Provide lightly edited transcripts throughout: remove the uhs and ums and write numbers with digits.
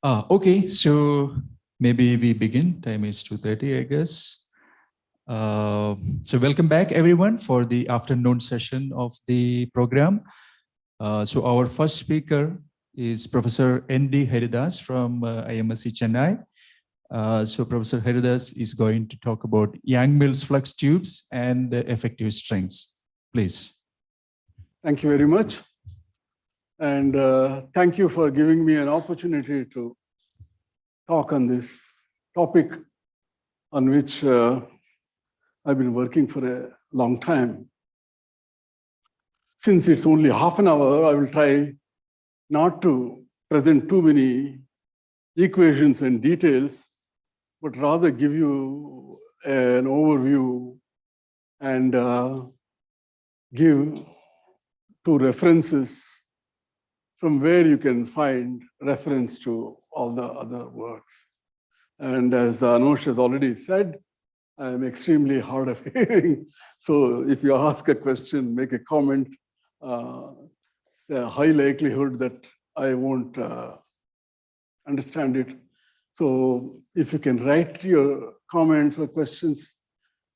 Okay, so maybe we begin. Time is 2:30, I guess. So welcome back, everyone, for the afternoon session of the program. So our first speaker is Professor N.D. Haridas from IMSC Chennai. So Professor Haridas is going to talk about Yang-Mills flux tubes and effective strings. Please. Thank you very much. And thank you for giving me an opportunity to talk on this topic on which I've been working for a long time. Since it's only half an hour, I will try not to present too many equations and details, but rather give you an overview and give two references from where you can find reference to all the other works. And as Anosh has already said, I am extremely hard of hearing. So if you ask a question, make a comment, there's a high likelihood that I won't understand it. So if you can write your comments or questions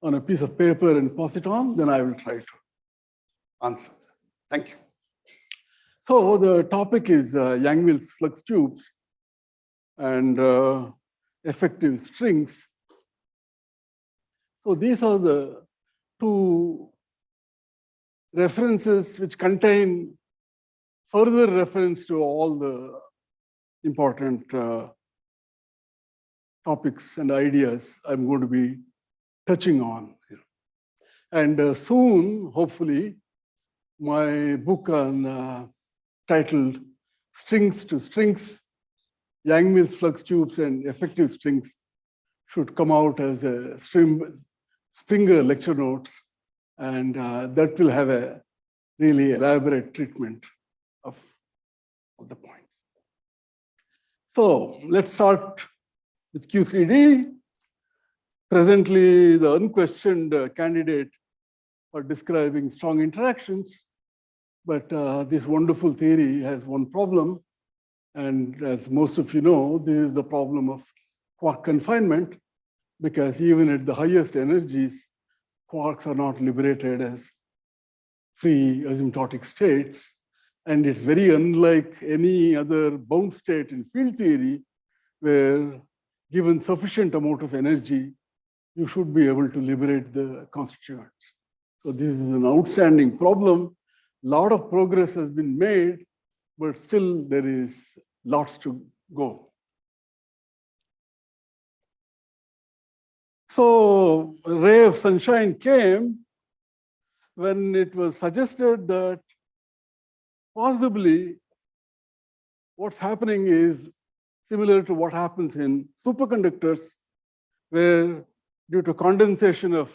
on a piece of paper and pass it on, then I will try to answer. Thank you. So the topic is Yang-Mills flux tubes and effective strings. So these are the two references which contain further reference to all the important topics and ideas I'm going to be touching on here. And soon, hopefully, my book on titled Strings to Strings, Yang-Mills flux tubes and effective strings should come out as a Springer lecture notes, and that will have a really elaborate treatment of the points. So let's start with QCD. Presently, the unquestioned candidate for describing strong interactions. But this wonderful theory has one problem. And as most of you know, this is the problem of quark confinement, because even at the highest energies, quarks are not liberated as free asymptotic states. And it's very unlike any other bound state in field theory, where given sufficient amount of energy, you should be able to liberate the constituents. So this is an outstanding problem. A lot of progress has been made, but still there is lots to go. So a ray of sunshine came when it was suggested that possibly what's happening is similar to what happens in superconductors, where due to condensation of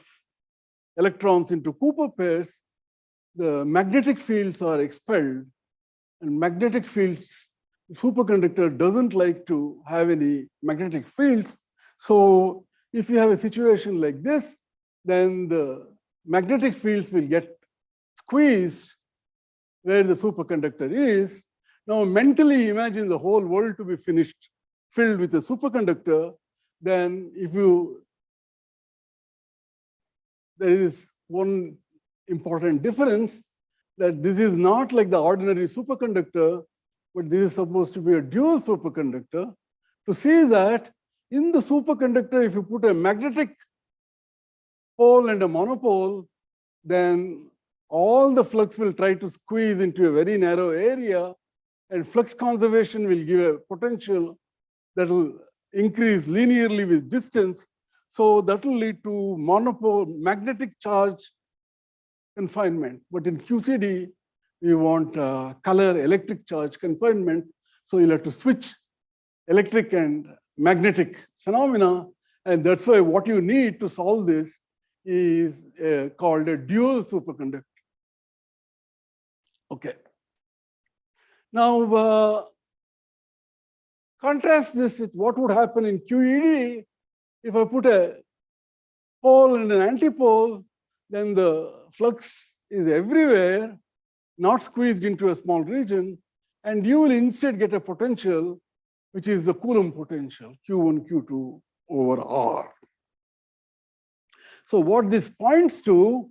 electrons into Cooper pairs, the magnetic fields are expelled, and magnetic fields, superconductor doesn't like to have any magnetic fields. So if you have a situation like this, then the magnetic fields will get squeezed where the superconductor is. Now mentally imagine the whole world to be filled with a superconductor. Then there is one important difference, that this is not like the ordinary superconductor, but this is supposed to be a dual superconductor. To see that in the superconductor, if you put a magnetic pole and a monopole, then all the flux will try to squeeze into a very narrow area, and flux conservation will give a potential that will increase linearly with distance. So that will lead to monopole magnetic charge confinement. But in QCD, we want color electric charge confinement. So you'll have to switch electric and magnetic phenomena. And that's why what you need to solve this is called a dual superconductor. Okay. Now, contrast this with what would happen in QED. If I put a pole and an antipole, then the flux is everywhere, not squeezed into a small region, and you will instead get a potential which is the Coulomb potential, Q1, Q2 over R. So what this points to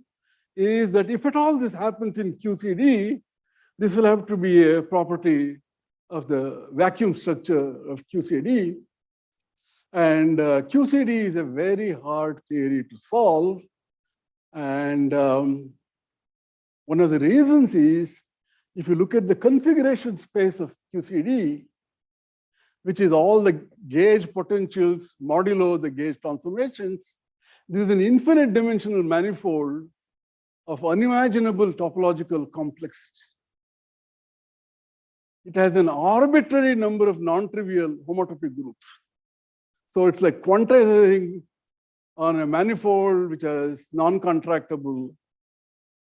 is that if at all this happens in QCD, this will have to be a property of the vacuum structure of QCD. And QCD is a very hard theory to solve. And one of the reasons is, if you look at the configuration space of QCD, which is all the gauge potentials modulo the gauge transformations, this is an infinite dimensional manifold of unimaginable topological complexity. It has an arbitrary number of non-trivial homotopy groups. So it's like quantizing on a manifold which has non-contractible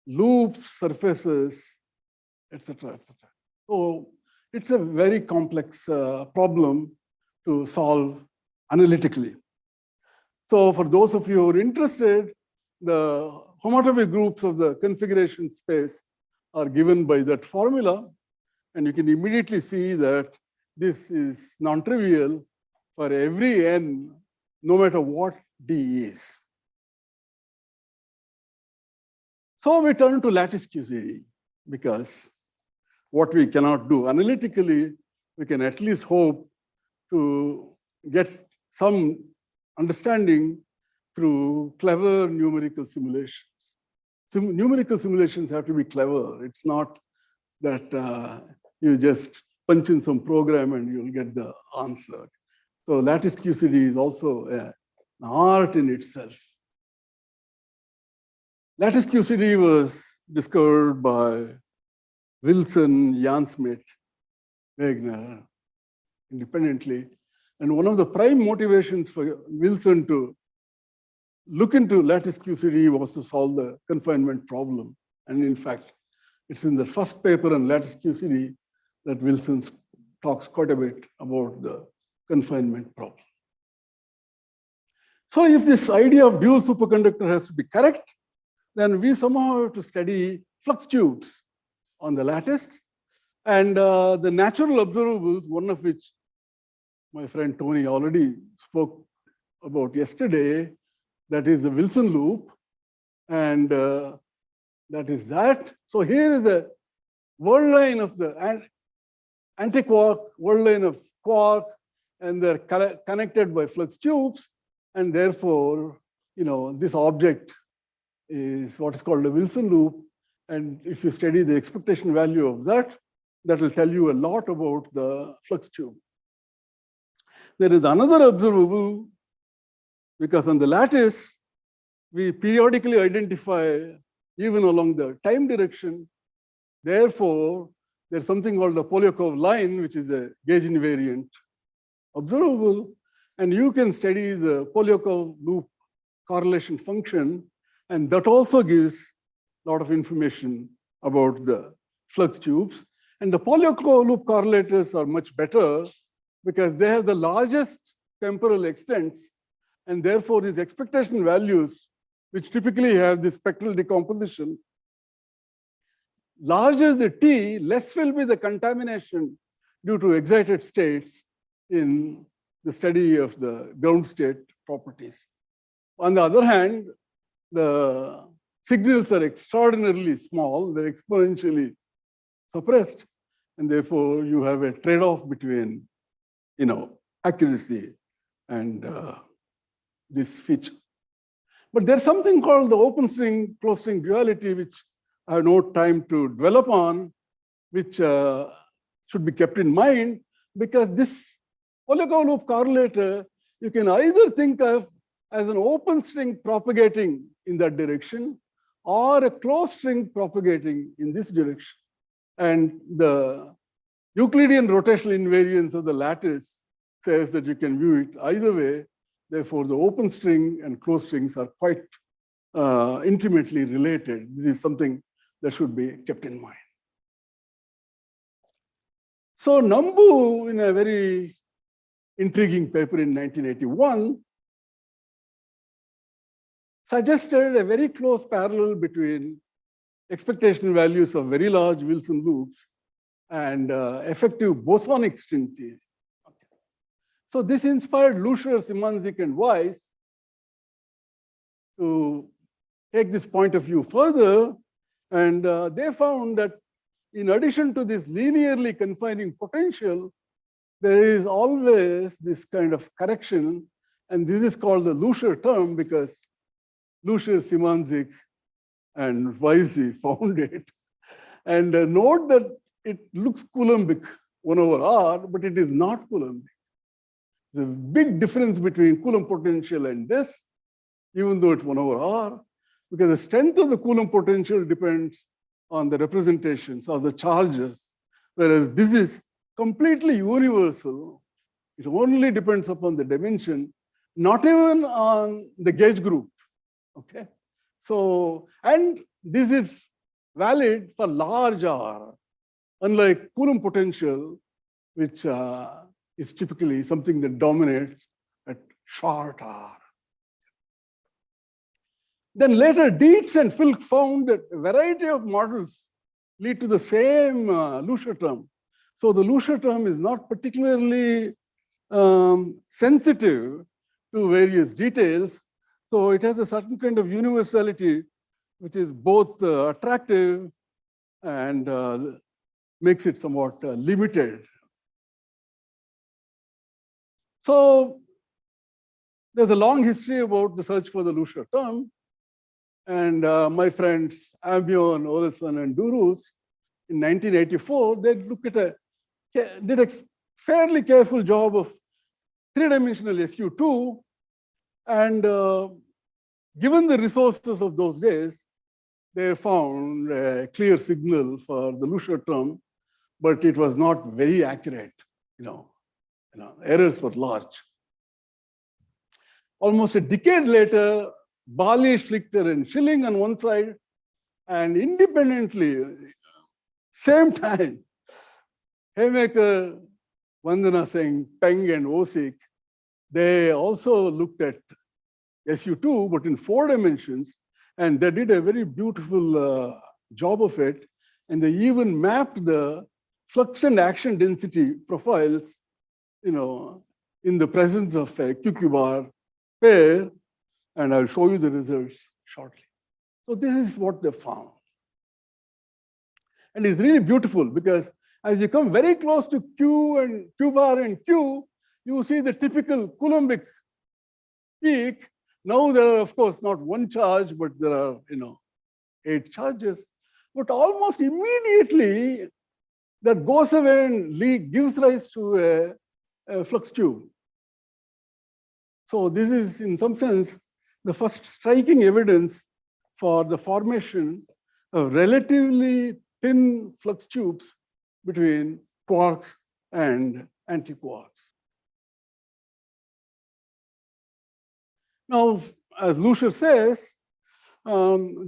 loops, surfaces, etc., etc. So it's a very complex problem to solve analytically. So for those of you who are interested, the homotopy groups of the configuration space are given by that formula. And you can immediately see that this is non-trivial for every n, no matter what d is. So we turn to lattice QCD, because what we cannot do analytically, we can at least hope to get some understanding through clever numerical simulations. Numerical simulations have to be clever. It's not that you just punch in some program and you'll get the answer. So lattice QCD is also an art in itself. Lattice QCD was discovered by Wilson, Jan Smit, Wegener, independently. And one of the prime motivations for Wilson to look into lattice QCD was to solve the confinement problem. And in fact, it's in the first paper on lattice QCD that Wilson talks quite a bit about the confinement problem. So if this idea of dual superconductor has to be correct, then we somehow have to study flux tubes on the lattice. And the natural observables, one of which my friend Tony already spoke about yesterday, that is the Wilson loop. And that is that. So here is a world line of the anti-quark, world line of quark, and they're connected by flux tubes. And therefore, this object is what is called a Wilson loop. And if you study the expectation value of that, that will tell you a lot about the flux tube. There is another observable, because on the lattice, we periodically identify even along the time direction. Therefore, there's something called the Polyakov line, which is a gauge invariant observable. And you can study the Polyakov loop correlation function. And that also gives a lot of information about the flux tubes. And the Polyakov loop correlators are much better because they have the largest temporal extents. And therefore, these expectation values, which typically have this spectral decomposition, larger the T, less will be the contamination due to excited states in the study of the ground state properties. On the other hand, the signals are extraordinarily small, they're exponentially suppressed, and therefore you have a trade-off between, accuracy and this feature. But there's something called the open string, closed string duality, which I have no time to develop on, which should be kept in mind, because this Polyakov loop correlator, you can either think of as an open string propagating in that direction, or a closed string propagating in this direction. And the Euclidean rotational invariance of the lattice says that you can view it either way. Therefore, the open string and closed strings are quite intimately related. This is something that should be kept in mind. So Nambu, in a very intriguing paper in 1981, suggested a very close parallel between expectation values of very large Wilson loops and effective bosonic string theory. Okay. So this inspired Luscher, Simanzik, and Weisz to take this point of view further. And they found that in addition to this linearly confining potential, there is always this kind of correction. And this is called the Luscher term because Luscher, Simanzik, and Weisz found it. And note that it looks Coulombic 1/r, but it is not Coulombic. There's a big difference between Coulomb potential and this, even though it's 1/r, because the strength of the Coulomb potential depends on the representations or the charges, whereas this is completely universal. It only depends upon the dimension, not even on the gauge group. Okay. So, and this is valid for large R, unlike Coulomb potential, which is typically something that dominates at short R. Then later, Dietz and Flux found that a variety of models lead to the same Luscher term. So the Luscher term is not particularly sensitive to various details. So it has a certain kind of universality, which is both attractive and makes it somewhat limited. So there's a long history about the search for the Luscher term. And my friends Amion, Olesen, and Durus in 1984, they did a fairly careful job of three-dimensional SU2. And given the resources of those days, they found a clear signal for the Luscher term, but it was not very accurate. Errors were large. Almost a decade later, Bali, Schlichter, and Schilling on one side, and independently, same time, Haymaker, Vandana Singh, Peng, and Osik, they also looked at SU2, but in 4 dimensions, and they did a very beautiful job of it. And they even mapped the flux and action density profiles, in the presence of a QQ bar pair. And I'll show you the results shortly. So this is what they found. And it's really beautiful because as you come very close to Q bar and Q, you see the typical Coulombic peak. Now there are, of course, not one charge, but there are, 8 charges. But almost immediately, that goes away and gives rise to a flux tube. So this is, in some sense, the first striking evidence for the formation of relatively thin flux tubes between quarks and antiquarks. Now, as Luscher says,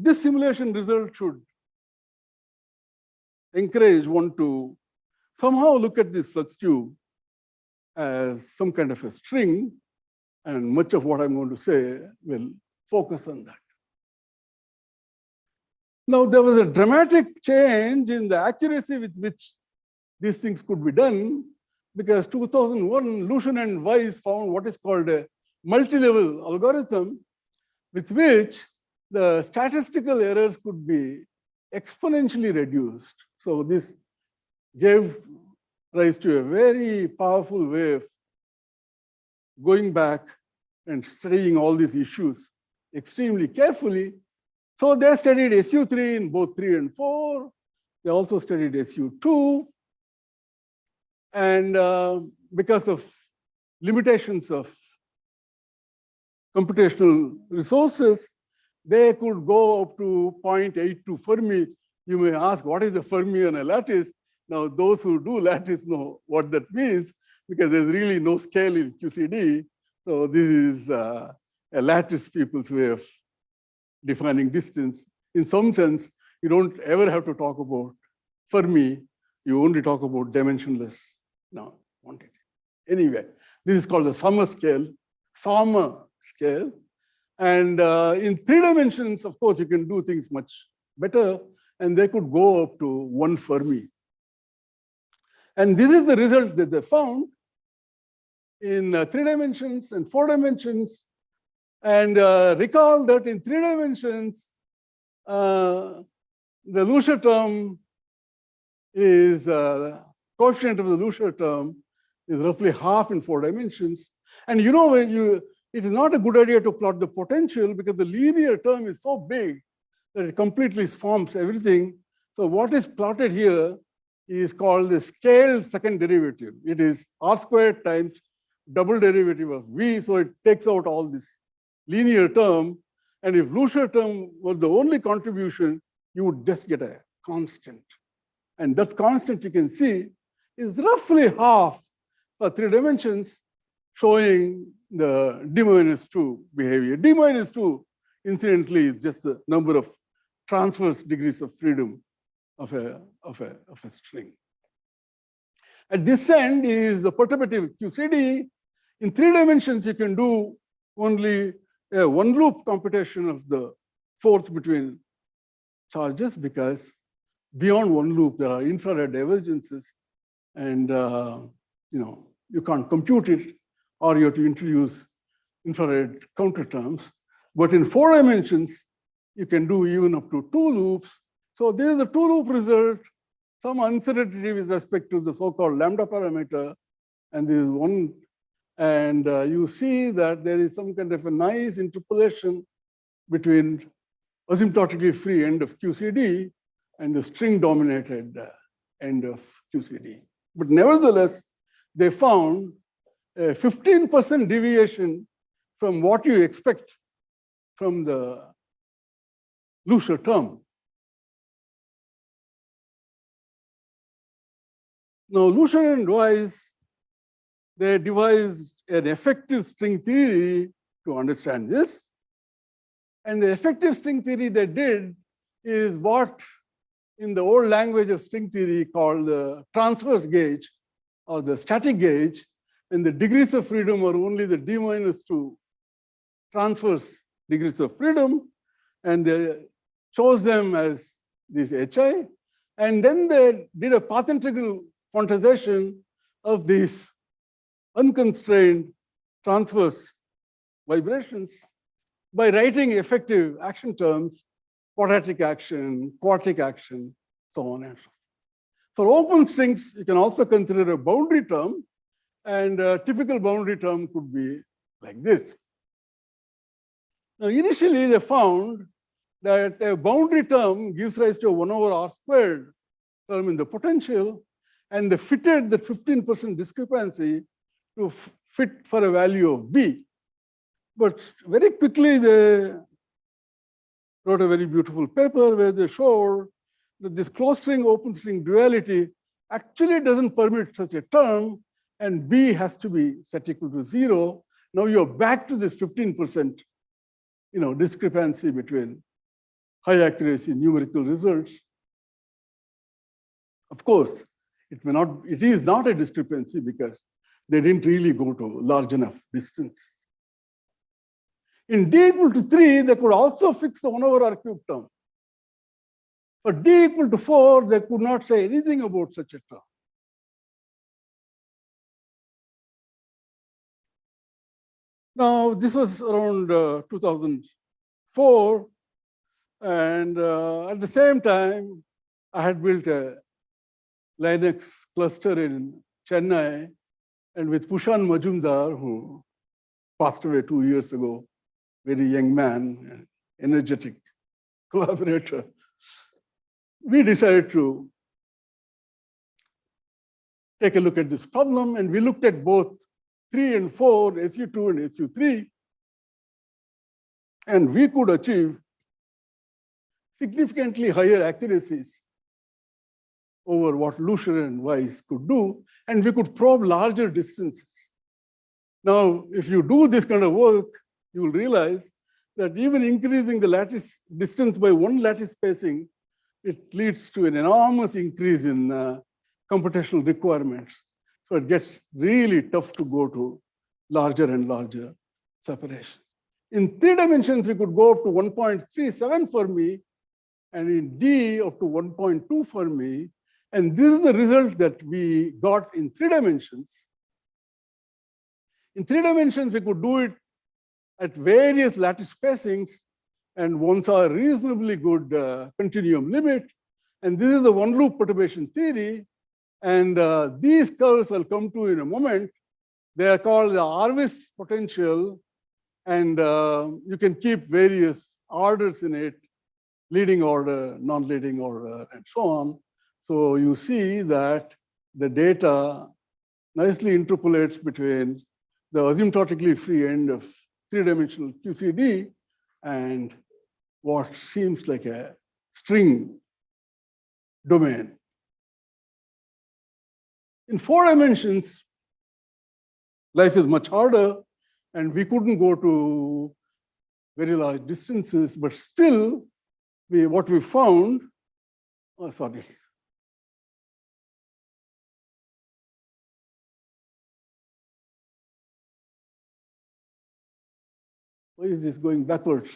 this simulation result should encourage one to somehow look at this flux tube as some kind of a string, and much of what I'm going to say will focus on that. Now, there was a dramatic change in the accuracy with which these things could be done, because 2001, Luscher and Weisz found what is called a multi-level algorithm with which the statistical errors could be exponentially reduced. So this gave rise to a very powerful way of going back and studying all these issues extremely carefully. So they studied SU3 in both 3 and 4. They also studied SU2. And because of limitations of computational resources, they could go up to 0.82 Fermi. You may ask, what is the Fermi on a lattice? Now, those who do lattice know what that means, because there's really no scale in QCD. So this is a lattice people's way of defining distance. In some sense, you don't ever have to talk about Fermi. You only talk about dimensionless quantity. Anyway, this is called the Sommer scale. And in 3 dimensions, of course, you can do things much better, and they could go up to 1 Fermi. And this is the result that they found. in 3 dimensions and 4 dimensions. And recall that in 3 dimensions, the Luscher term is, coefficient of the Luscher term is roughly half in 4 dimensions. And you know, it is not a good idea to plot the potential because the linear term is so big that it completely swamps everything. So what is plotted here is called the scaled second derivative. It is r squared times double derivative of v. So it takes out all this linear term. And if Luscher term were the only contribution, you would just get a constant. And that constant you can see is roughly half for 3 dimensions, showing the d minus 2 behavior. D minus 2, incidentally, is just the number of transverse degrees of freedom of a string. At this end is the perturbative QCD. In 3 dimensions, you can do only a one-loop computation of the force between charges, because beyond one loop, there are infrared divergences, and you can't compute it, or you have to introduce infrared counter terms. But in 4 dimensions, you can do even up to 2 loops. So this is a 2-loop result, some uncertainty with respect to the so-called lambda parameter, and this is one. And you see that there is some kind of a nice interpolation between asymptotically free end of QCD and the string-dominated end of QCD. But nevertheless, they found a 15% deviation from what you expect from the Luscher term. Now, Luscher and Weisz, they devised an effective string theory to understand this. And the effective string theory they did is what in the old language of string theory called the transverse gauge or the static gauge, and the degrees of freedom are only the d minus 2 transverse degrees of freedom, and they chose them as these HI. And then they did a path integral quantization of these unconstrained transverse vibrations by writing effective action terms, quadratic action, quartic action, so on and so forth. For open strings, you can also consider a boundary term, and a typical boundary term could be like this. Now, initially, they found that a boundary term gives rise to a 1 over r squared term in the potential, and they fitted that 15% discrepancy to fit for a value of b. But very quickly, they wrote a very beautiful paper where they showed that this closed string open string duality actually doesn't permit such a term, and b has to be set equal to 0. Now you're back to this 15% discrepancy between high accuracy numerical results. Of course, it is not a discrepancy because they didn't really go to large enough distance. In d equal to 3, they could also fix the 1 over r cubed term. For d equal to 4, they could not say anything about such a term. Now, this was around 2004, and at the same time, I had built a Linux cluster in Chennai, and with Pushan Majumdar, who passed away 2 years ago, very young man, energetic collaborator, we decided to take a look at this problem, and we looked at both 3 and 4, SU2 and SU3, and we could achieve significantly higher accuracies over what Luscher and Weisz could do, and we could probe larger distances. Now, if you do this kind of work, you will realize that even increasing the lattice distance by 1 lattice spacing, it leads to an enormous increase in computational requirements. So it gets really tough to go to larger and larger separations. In 3 dimensions, we could go up to 1.37 Fermi, and in D up to 1.2 Fermi. And this is the result that we got in 3 dimensions. In 3 dimensions, we could do it at various lattice spacings, and one saw a reasonably good continuum limit. And this is the one-loop perturbation theory. And these curves I'll come to in a moment. They are called the IISER potential, and you can keep various orders in it, leading order, non-leading order, and so on. So you see that the data nicely interpolates between the asymptotically free end of 3-dimensional QCD and what seems like a string domain. In 4 dimensions, life is much harder, and we couldn't go to very large distances, but still, what we found, why is this going backwards?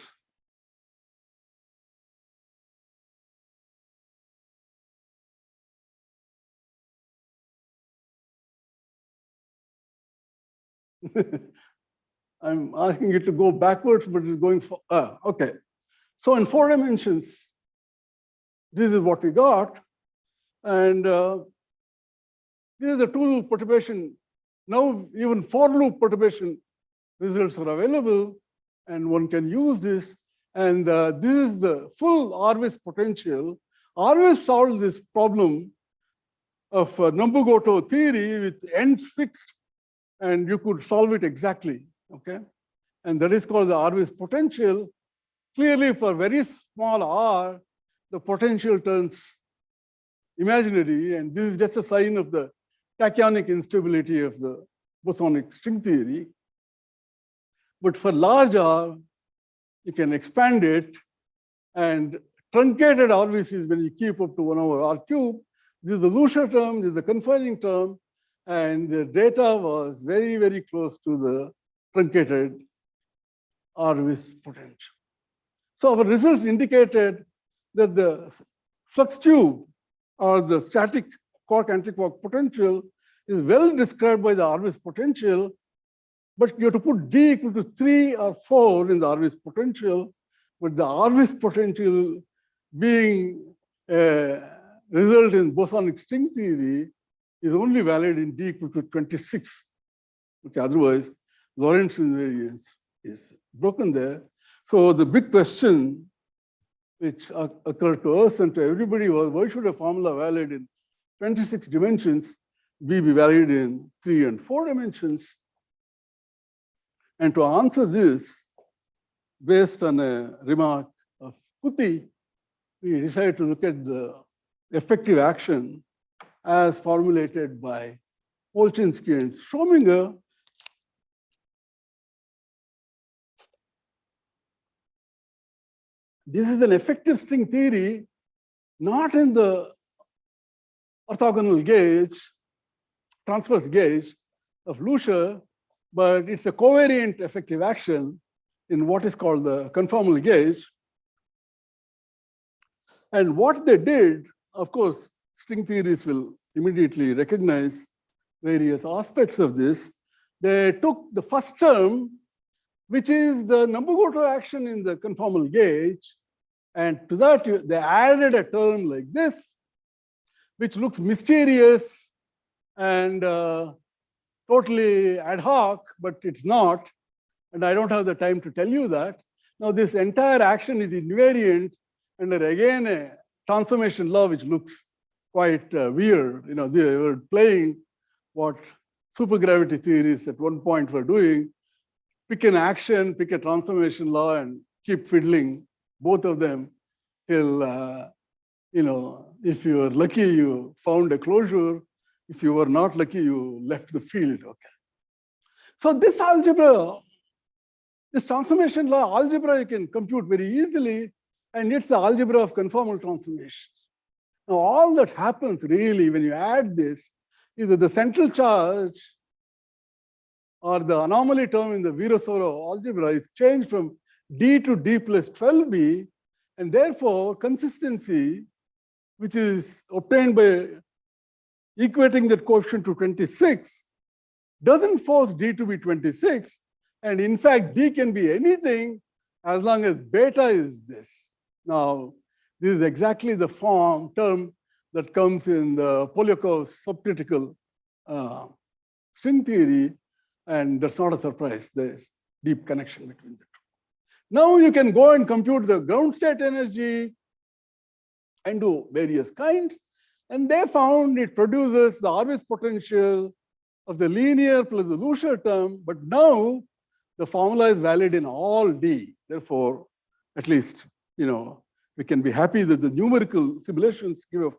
I'm asking it to go backwards, but it's going for, okay. So in 4 dimensions, this is what we got. And this is the 2-loop perturbation. Now even 4-loop perturbation results are available, and one can use this. And this is the full IISER potential. IISER solved this problem of Nambu-Goto theory with ends fixed, and you could solve it exactly, okay? And that is called the IISER potential. Clearly, for very small r, the potential turns imaginary, and this is just a sign of the tachyonic instability of the bosonic string theory. But for large r, you can expand it, and truncated RBCs, when you keep up to 1 over r cube, this is the Luscher term, this is the confining term, and the data was very, very close to the truncated IISER potential. So our results indicated that the flux tube, or the static quark antiquark potential, is well described by the IISER potential, but you have to put d equal to 3 or 4 in the IISER potential, but the IISER potential being a result in bosonic string theory is only valid in d equal to 26. Okay, otherwise, Lorentz invariance is broken there. So the big question which occurred to us and to everybody was, why should a formula valid in 26 dimensions be valid in 3 and 4 dimensions? And to answer this, based on a remark of Putti, we decided to look at the effective action as formulated by Polchinski and Strominger. This is an effective string theory, not in the orthogonal gauge, transverse gauge of Luscher, but it's a covariant effective action in what is called the conformal gauge. And what they did, of course, string theorists will immediately recognize various aspects of this. They took the first term, which is the Nambu-Goto action in the conformal gauge, and to that they added a term like this, which looks mysterious and totally ad hoc, but it's not, and I don't have the time to tell you that. Now this entire action is invariant under again a transformation law which looks quite weird. You know, they were playing what supergravity theorists at one point were doing. Pick an action, pick a transformation law, and keep fiddling both of them till, you know, if you were lucky, you found a closure. If you were not lucky, you left the field, okay. So this algebra, this transformation law algebra, you can compute very easily, and it's the algebra of conformal transformations. Now, all that happens really when you add this is that the central charge or the anomaly term in the Virasoro algebra is changed from d to d plus 12b, and therefore consistency, which is obtained by equating that coefficient to 26, doesn't force D to be 26. And in fact, D can be anything as long as beta is this. Now, this is exactly the term that comes in the Polyakov's subcritical string theory, and that's not a surprise. There's deep connection between the two. Now you can go and compute the ground state energy and do various kinds, and they found it produces the Harvest potential of the linear plus the Luscher term, but now the formula is valid in all D. Therefore, at least, we can be happy that the numerical simulations give a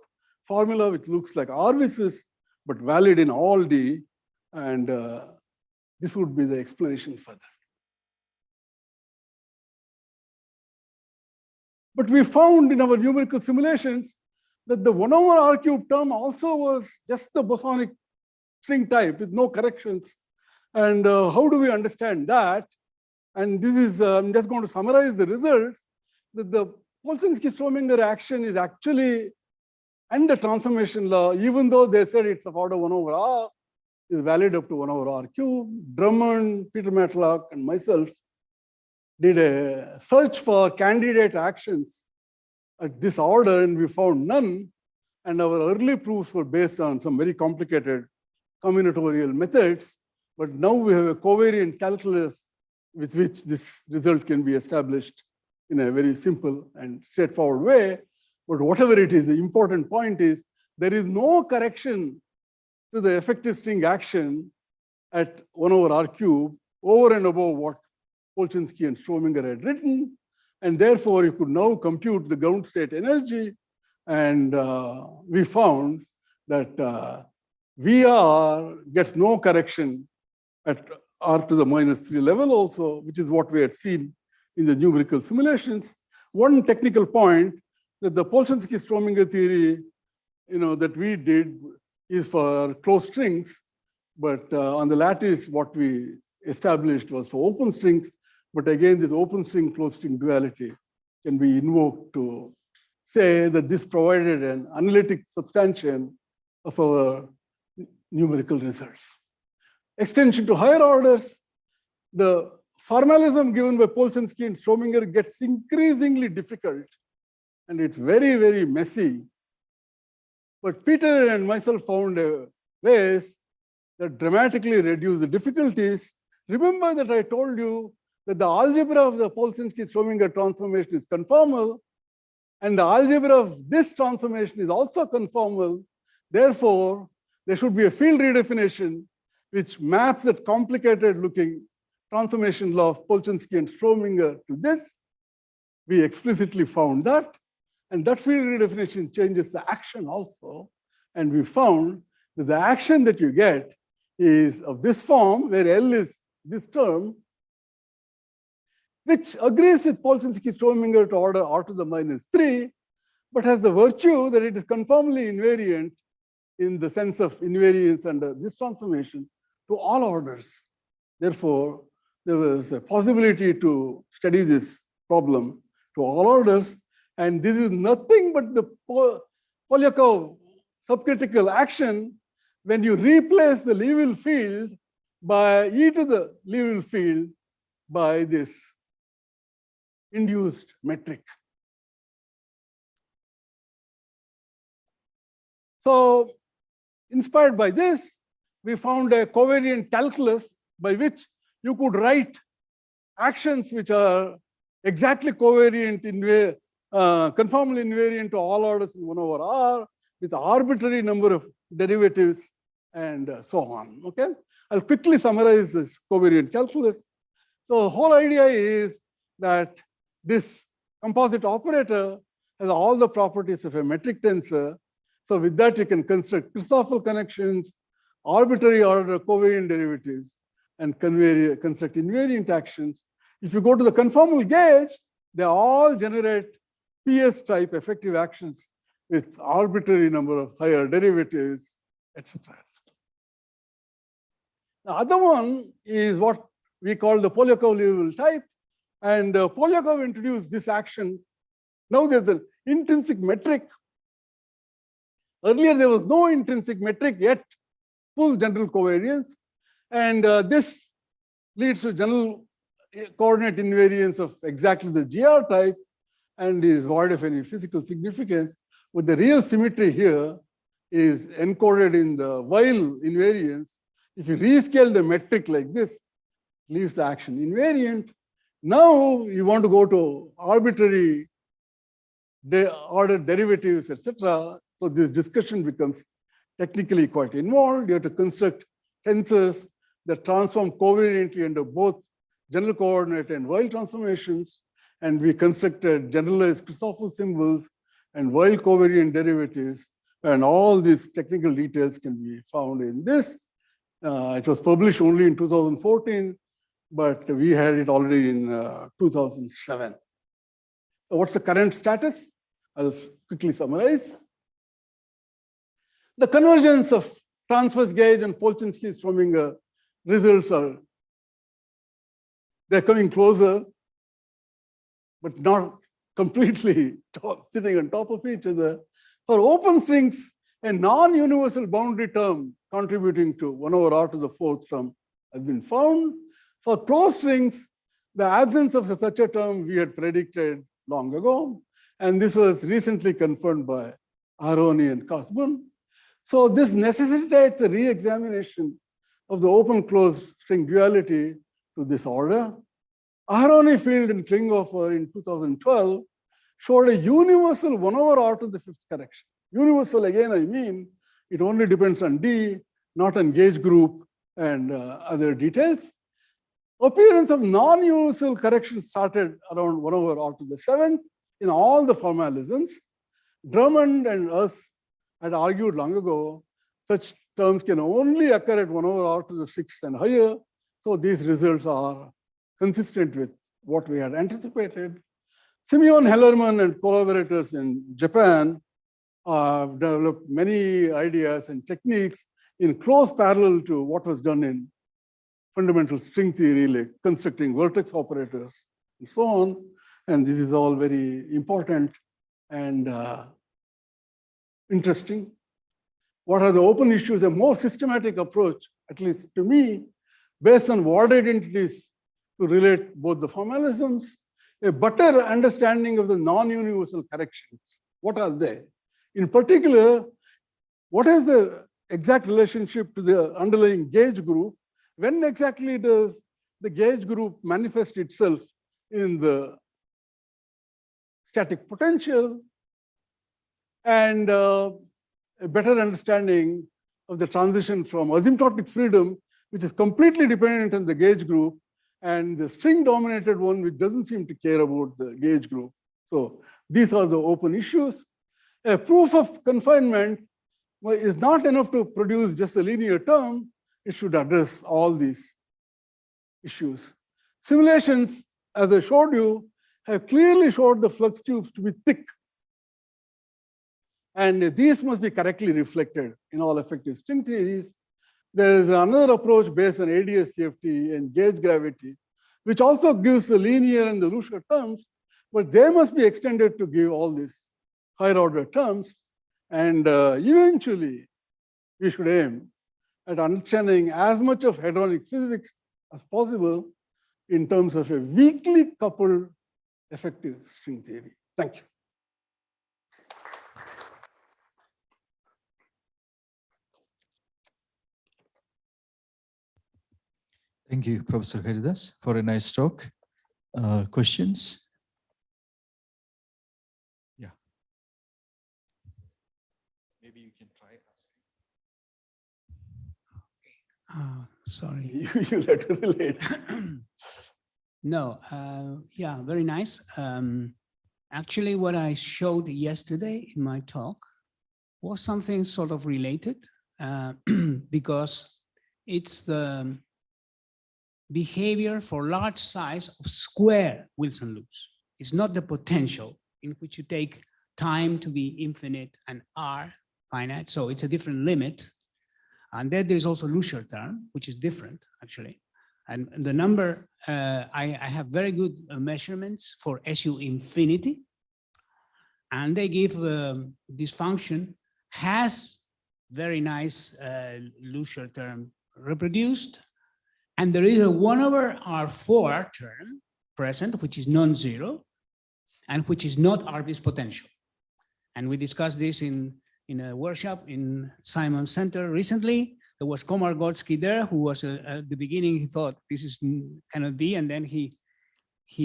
formula which looks like Harvest's, but valid in all D, and this would be the explanation for that. But we found in our numerical simulations that the 1 over R cube term also was just the bosonic string type with no corrections. And how do we understand that? And this is, I'm just going to summarize the results, that the Polchinski-Strominger action is actually, and the transformation law, even though they said it's of order 1 over R, is valid up to 1 over R cube. Drummond, Peter Matlock, and myself did a search for candidate actions at this order, and we found none. And our early proofs were based on some very complicated combinatorial methods. But now we have a covariant calculus with which this result can be established in a very simple and straightforward way. But whatever it is, the important point is there is no correction to the effective string action at 1 over R cube over and above what Polchinski and Strominger had written. And therefore, you could now compute the ground state energy. And we found that VR gets no correction at R to the minus 3 level also, which is what we had seen in the numerical simulations. One technical point that the Polchinski-Strominger theory, that we did is for closed strings, but on the lattice, what we established was for open strings. But again, this open string, closed string duality can be invoked to say that this provided an analytic substantiation of our numerical results. Extension to higher orders, the formalism given by Polchinski and Strominger gets increasingly difficult, and it's very, very messy. But Peter and myself found ways that dramatically reduce the difficulties. Remember that I told you that the algebra of the Polchinski-Strominger transformation is conformal, and the algebra of this transformation is also conformal. Therefore, there should be a field redefinition which maps that complicated looking transformation law of Polchinski and Strominger to this. We explicitly found that. And that field redefinition changes the action also. And we found that the action that you get is of this form, where L is this term, which agrees with Polchinski-Strominger to order R to the minus 3, but has the virtue that it is conformally invariant in the sense of invariance under this transformation to all orders. Therefore, there was a possibility to study this problem to all orders. And this is nothing but the Polyakov subcritical action when you replace the Liouville field by e to the Liouville field by this induced metric. So, inspired by this, we found a covariant calculus by which you could write actions which are exactly covariant conformally invariant to all orders in 1 over R with arbitrary number of derivatives and so on. Okay, I'll quickly summarize this covariant calculus. So the whole idea is that this composite operator has all the properties of a metric tensor. So with that, you can construct Christoffel connections, arbitrary order covariant derivatives, and construct invariant actions. If you go to the conformal gauge, they all generate PS type effective actions with arbitrary number of higher derivatives, etc. The other one is what we call the Polyakov-Liouville type. And Polyakov introduced this action. Now there's an intrinsic metric. Earlier, there was no intrinsic metric, yet full general covariance. And this leads to general coordinate invariance of exactly the GR type and is void of any physical significance. But the real symmetry here is encoded in the while invariance. If you rescale the metric like this, leaves the action invariant. Now you want to go to arbitrary ordered derivatives, etc. So this discussion becomes technically quite involved. You have to construct tensors that transform covariantly under both general coordinate and while transformations. And we constructed generalized Christoffel symbols and while covariant derivatives. And all these technical details can be found in this. It was published only in 2014, but we had it already in 2007. So what's the current status? I'll quickly summarize. The convergence of transverse gauge and Polchinski-Strominger results they're coming closer, but not completely sitting on top of each other. For open strings, a non-universal boundary term contributing to 1 over r to the 4th term has been found. For closed strings, the absence of such a term we had predicted long ago, and this was recently confirmed by Aharoni and Kasbun. So this necessitates a re-examination of the open-closed string duality to this order. Aharoni field and Klinghoffer in 2012 showed a universal 1 over r to the 5th correction. Universal, again, I mean, it only depends on D, not on gauge group and other details. Appearance of non-universal correction started around 1 over r to the 7th in all the formalisms. Drummond and us had argued long ago such terms can only occur at 1 over r to the 6th and higher. So these results are consistent with what we had anticipated. Simeon Hellerman and collaborators in Japan have developed many ideas and techniques in close parallel to what was done in fundamental string theory, like constructing vertex operators and so on. And this is all very important and interesting. What are the open issues? A more systematic approach, at least to me, based on word identities to relate both the formalisms, a better understanding of the non-universal corrections. What are they? In particular, what is the exact relationship to the underlying gauge group? When exactly does the gauge group manifest itself in the static potential? And a better understanding of the transition from asymptotic freedom, which is completely dependent on the gauge group, and the string-dominated one, which doesn't seem to care about the gauge group. So these are the open issues. A proof of confinement is not enough to produce just a linear term. It should address all these issues. Simulations, as I showed you, have clearly showed the flux tubes to be thick. And these must be correctly reflected in all effective string theories. There is another approach based on ADS-CFT and gauge gravity, which also gives the linear and the Luscher terms, but they must be extended to give all these higher order terms. And eventually, we should aim at understanding as much of hadronic physics as possible in terms of a weakly coupled effective string theory. Thank you. Thank you, Professor Haridas, for a nice talk. Questions? Yeah. Maybe you can try asking. Sorry. You let her relate. No, yeah, very nice. Actually, what I showed yesterday in my talk was something sort of related because it's the behavior for large size of square Wilson loops. It's not the potential in which you take time to be infinite and R finite. So it's a different limit. And then there's also Luscher term, which is different actually. And the number, I have very good measurements for SU infinity. And they give this function has very nice Luscher term reproduced. And there is a 1 over R4 term present, which is non-zero, and which is not Arbi's potential. And we discussed this in a workshop in Simon Center recently. There was Komar-Gorski there, who was at the beginning, he thought this cannot be, and then he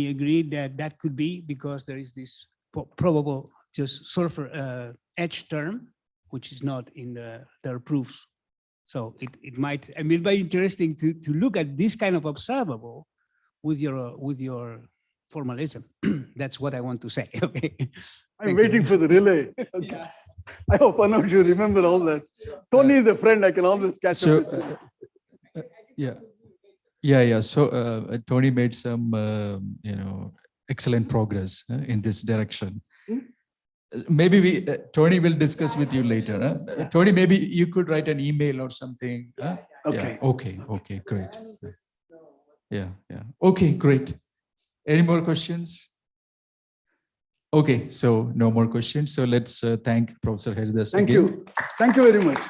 agreed that that could be because there is this probable just surfer edge term, which is not in their proofs. So it might, I mean, it'd be interesting to look at this kind of observable with your formalism. That's what I want to say. Okay. I'm waiting for the relay. Okay. Yeah. I hope Anosh you remember all that. Tony is a friend. I can always catch up with him. Yeah. So Tony made some, excellent progress in this direction. Maybe Tony will discuss with you later. Huh? Tony, maybe you could write an email or something. Huh? Okay. Yeah. Okay, great. Yeah. Okay, great. Any more questions? Okay, so no more questions. So let's thank Professor Haridas. Thank you. Thank you very much.